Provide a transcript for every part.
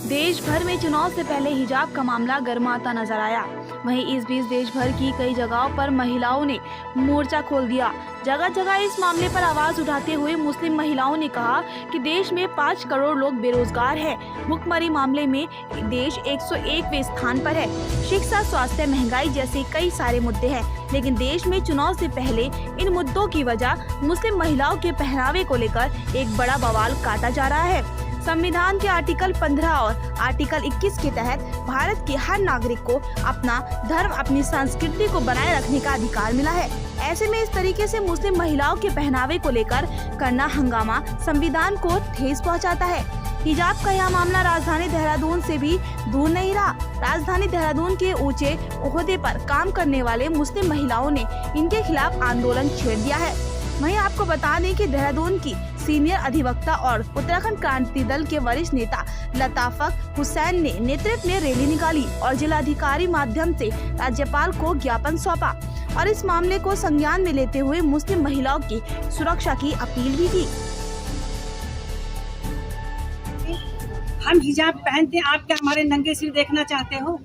देश भर में चुनाव से पहले हिजाब का मामला गर्माता नजर आया। वहीं इस बीच देश भर की कई जगहों पर महिलाओं ने मोर्चा खोल दिया। जगह जगह इस मामले पर आवाज उठाते हुए मुस्लिम महिलाओं ने कहा कि देश में 5 करोड़ लोग बेरोजगार हैं। भुखमरी मामले में देश 101वें स्थान पर है। शिक्षा, स्वास्थ्य, महंगाई जैसे कई सारे मुद्दे हैं, लेकिन देश में चुनाव से पहले इन मुद्दों की वजह मुस्लिम महिलाओं के पहनावे को लेकर एक बड़ा बवाल काटा जा रहा है। संविधान के आर्टिकल 15 और आर्टिकल 21 के तहत भारत के हर नागरिक को अपना धर्म, अपनी संस्कृति को बनाए रखने का अधिकार मिला है। ऐसे में इस तरीके से मुस्लिम महिलाओं के पहनावे को लेकर करना हंगामा संविधान को ठेस पहुंचाता है। हिजाब का यह मामला राजधानी देहरादून से भी दूर नहीं रहा। राजधानी देहरादून के ऊंचे ओहदे पर काम करने वाले मुस्लिम महिलाओं ने इनके खिलाफ आंदोलन छेड़ दिया है। वहीं आपको बता दें कि देहरादून की सीनियर अधिवक्ता और उत्तराखंड क्रांति दल के वरिष्ठ नेता लताफत हुसैन ने नेतृत्व में रैली निकाली और जिलाधिकारी माध्यम से राज्यपाल को ज्ञापन सौंपा और इस मामले को संज्ञान में लेते हुए मुस्लिम महिलाओं की सुरक्षा की अपील भी की। हम हिजाब पहनते, आप क्या हमारे नंगे सिर देखना चाहते हो?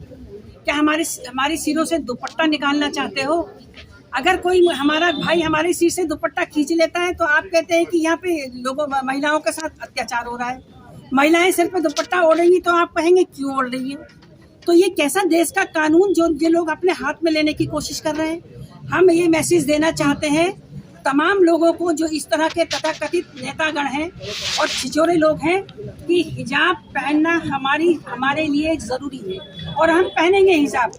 क्या हमारे सिरों से दुपट्टा निकालना चाहते हो? अगर कोई हमारा भाई हमारे सिर से दुपट्टा खींच लेता है तो आप कहते हैं कि यहाँ पे महिलाओं के साथ अत्याचार हो रहा है। महिलाएं सिर पे दुपट्टा ओढ़ेंगी तो आप कहेंगे क्यों ओढ़ रही है? तो ये कैसा देश का कानून जो ये लोग अपने हाथ में लेने की कोशिश कर रहे हैं। हम ये मैसेज देना चाहते हैं तमाम लोगों को जो इस तरह के तथाकथित नेतागण हैं और छिछोरे लोग हैं कि हिजाब पहनना हमारे लिए ज़रूरी है और हम पहनेंगे हिजाब।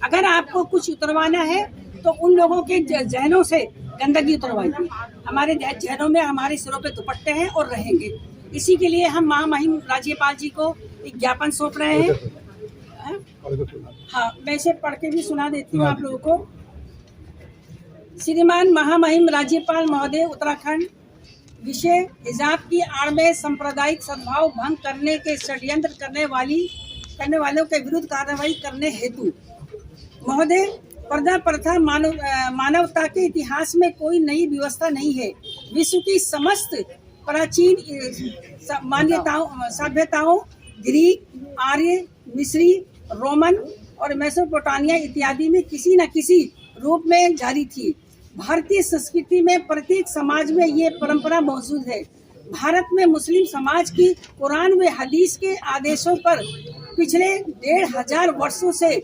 अगर आपको कुछ उतरवाना है तो उन लोगों के जहनों से गंदगी उतरवाइए। हमारे जहनों में हमारे सिरों पे दुपट्टे हैं और रहेंगे। इसी के लिए हम महामहिम राज्यपाल जी को एक ज्ञापन सौंप रहे हैं। हाँ, मैं इसे पढ़ के भी सुना देती हूँ आप लोगों को। श्रीमान महामहिम राज्यपाल महोदय उत्तराखंड, विषय हिजाब की आड़ में सांप्रदायिक सद्भाव भंग करने के षड्यंत्र करने वालों के विरुद्ध कार्रवाई करने हेतु महोदय, पर्दा प्रथा मानवता के इतिहास में कोई नई व्यवस्था नहीं है। विश्व की समस्त प्राचीन सभ्यताओं ग्रीक, आर्य, मिस्री, रोमन और मेसोपोटामिया इत्यादि में किसी न किसी रूप में जारी थी। भारतीय संस्कृति में प्रत्येक समाज में ये परंपरा मौजूद है। भारत में मुस्लिम समाज की कुरान व हदीस के आदेशों पर पिछले 1500 वर्षों से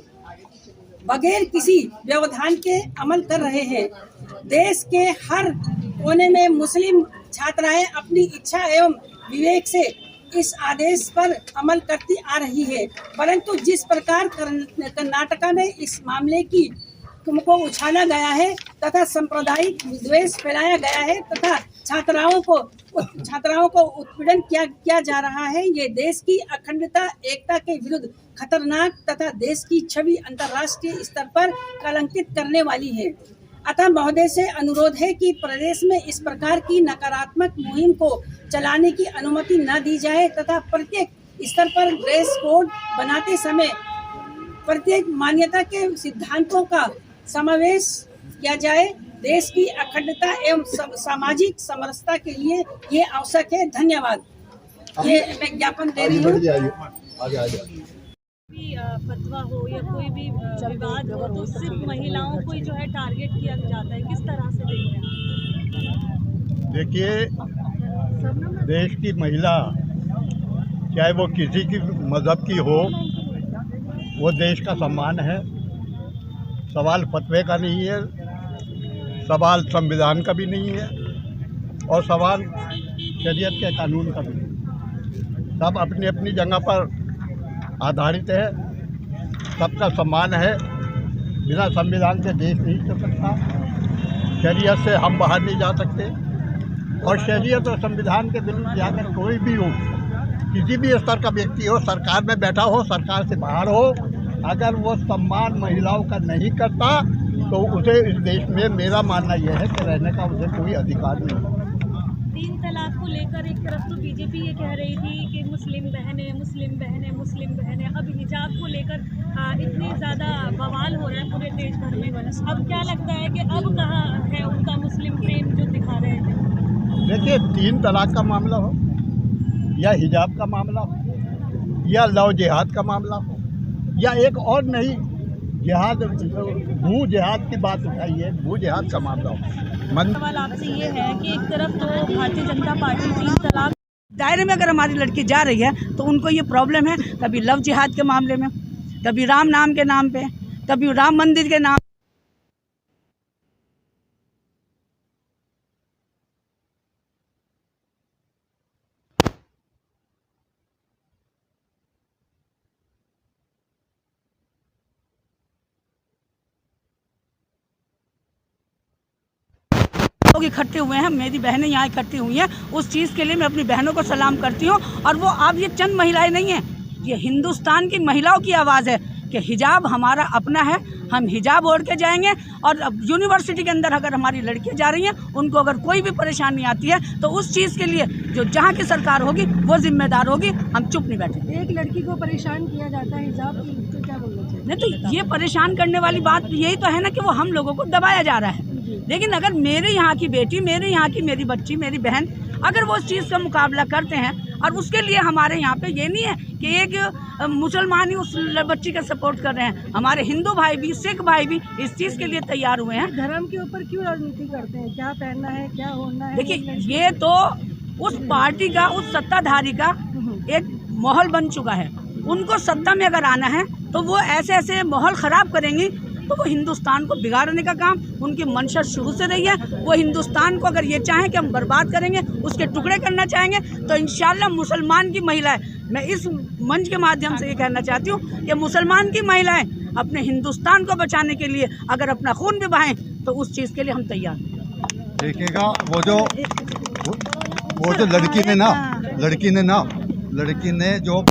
बगैर किसी व्यवधान के अमल कर रहे हैं। देश के हर कोने में मुस्लिम छात्राएं अपनी इच्छा एवं विवेक से इस आदेश पर अमल करती आ रही है, परंतु जिस प्रकार कर्नाटका में इस मामले की तुमको उछाला गया है तथा सांप्रदायिक विद्वेष फैलाया गया है तथा छात्राओं को उत्पीड़न किया जा रहा है, ये देश की अखंडता, एकता के विरुद्ध खतरनाक तथा देश की छवि अंतर्राष्ट्रीय स्तर पर कलंकित करने वाली है। अतः महोदय से अनुरोध है कि प्रदेश में इस प्रकार की नकारात्मक मुहिम को चलाने की अनुमति न दी जाए तथा प्रत्येक स्तर पर ड्रेस कोड बनाते समय प्रत्येक मान्यता के सिद्धांतों का समावेश किया जाए। देश की अखंडता एवं सामाजिक समरसता के लिए ये आवश्यक है। धन्यवाद। ये मैं ज्ञापन दे रही हूँ। फतवा हो या कोई भी विवाद हो तो सिर्फ महिलाओं को ही जो है टारगेट किया जाता है, किस तरह से देख रहे हैं? देखिए, देश की महिला चाहे वो किसी की मज़हब की हो, वो देश का सम्मान है। सवाल फतवे का नहीं है, सवाल संविधान का भी नहीं है और सवाल शरीयत के कानून का भी नहीं। सब अपनी अपनी जगह पर आधारित है, सबका सम्मान है। बिना संविधान के देश नहीं चल सकता, शरीयत से हम बाहर नहीं जा सकते और शरीयत और संविधान के विरुद्ध जाकर कोई भी हो, किसी भी स्तर का व्यक्ति हो, सरकार में बैठा हो, सरकार से बाहर हो, अगर वो सम्मान महिलाओं का नहीं करता तो उसे इस देश में, मेरा मानना यह है कि रहने का उसे कोई अधिकार नहीं। 3 तलाक को लेकर एक तरफ तो बीजेपी ये कह रही थी कि मुस्लिम बहनें, अब हिजाब को लेकर इतनी ज़्यादा बवाल हो रहा है पूरे देश भर में। अब क्या लगता है कि अब कहाँ है उनका मुस्लिम प्रेम जो दिखा रहे थे? देखिए, 3 तलाक का मामला हो या हिजाब का मामला हो, या लव जिहाद का मामला हो या एक और नई जिहाद भू जिहाद की बात उठाई है, भू जिहाद का मामला हो। सवाल आपसे ये है कि एक तरफ तो भारतीय जनता पार्टी 3 तलाक दायरे में अगर हमारी लड़की जा रही है तो उनको ये प्रॉब्लम है, कभी लव जिहाद के मामले में, कभी राम नाम के नाम पे, कभी राम मंदिर के नाम। लोग इकट्ठे हुए हैं, मेरी बहनें यहाँ इकट्ठी हुई हैं, उस चीज़ के लिए मैं अपनी बहनों को सलाम करती हूँ। और वो अब ये चंद महिलाएं नहीं हैं, ये हिंदुस्तान की महिलाओं की आवाज़ है कि हिजाब हमारा अपना है, हम हिजाब ओढ़ के जाएंगे। और अब यूनिवर्सिटी के अंदर अगर हमारी लड़कियां जा रही हैं, उनको अगर कोई भी परेशानी आती है तो उस चीज़ के लिए जो जहाँ की सरकार होगी वो जिम्मेदार होगी, हम चुप नहीं बैठे। एक लड़की को परेशान किया जाता है हिजाब की, तो क्या बोलना चाहिए? नहीं तो ये परेशान करने वाली बात यही तो है ना कि वो हम लोगों को दबाया जा रहा है। लेकिन अगर मेरे यहाँ की बेटी, मेरे यहाँ की मेरी बच्ची, मेरी बहन अगर वो उस चीज़ का मुकाबला करते हैं, और उसके लिए हमारे यहाँ पे ये नहीं है कि एक मुसलमान ही उस बच्ची का सपोर्ट कर रहे हैं, हमारे हिंदू भाई भी, सिख भाई भी इस चीज़ के लिए तैयार हुए हैं। धर्म के ऊपर क्यों राजनीति करते हैं? क्या पहनना है, क्या होना है? देखिए, ये तो उस पार्टी का, उस सत्ताधारी का एक माहौल बन चुका है। उनको सत्ता में अगर आना है तो वो ऐसे ऐसे माहौल ख़राब करेंगी, तो वो हिंदुस्तान को बिगाड़ने का काम उनकी मंशा शुरू से रही है। वो हिंदुस्तान को अगर ये चाहें कि हम बर्बाद करेंगे, उसके टुकड़े करना चाहेंगे, तो इंशाल्लाह मुसलमान की महिलाएं, मैं इस मंच के माध्यम से ये कहना चाहती हूँ कि मुसलमान की महिलाएं अपने हिंदुस्तान को बचाने के लिए अगर अपना खून भी बहाएं तो उस चीज़ के लिए हम तैयार हैं। देखिएगा, वो जो लड़की ने जो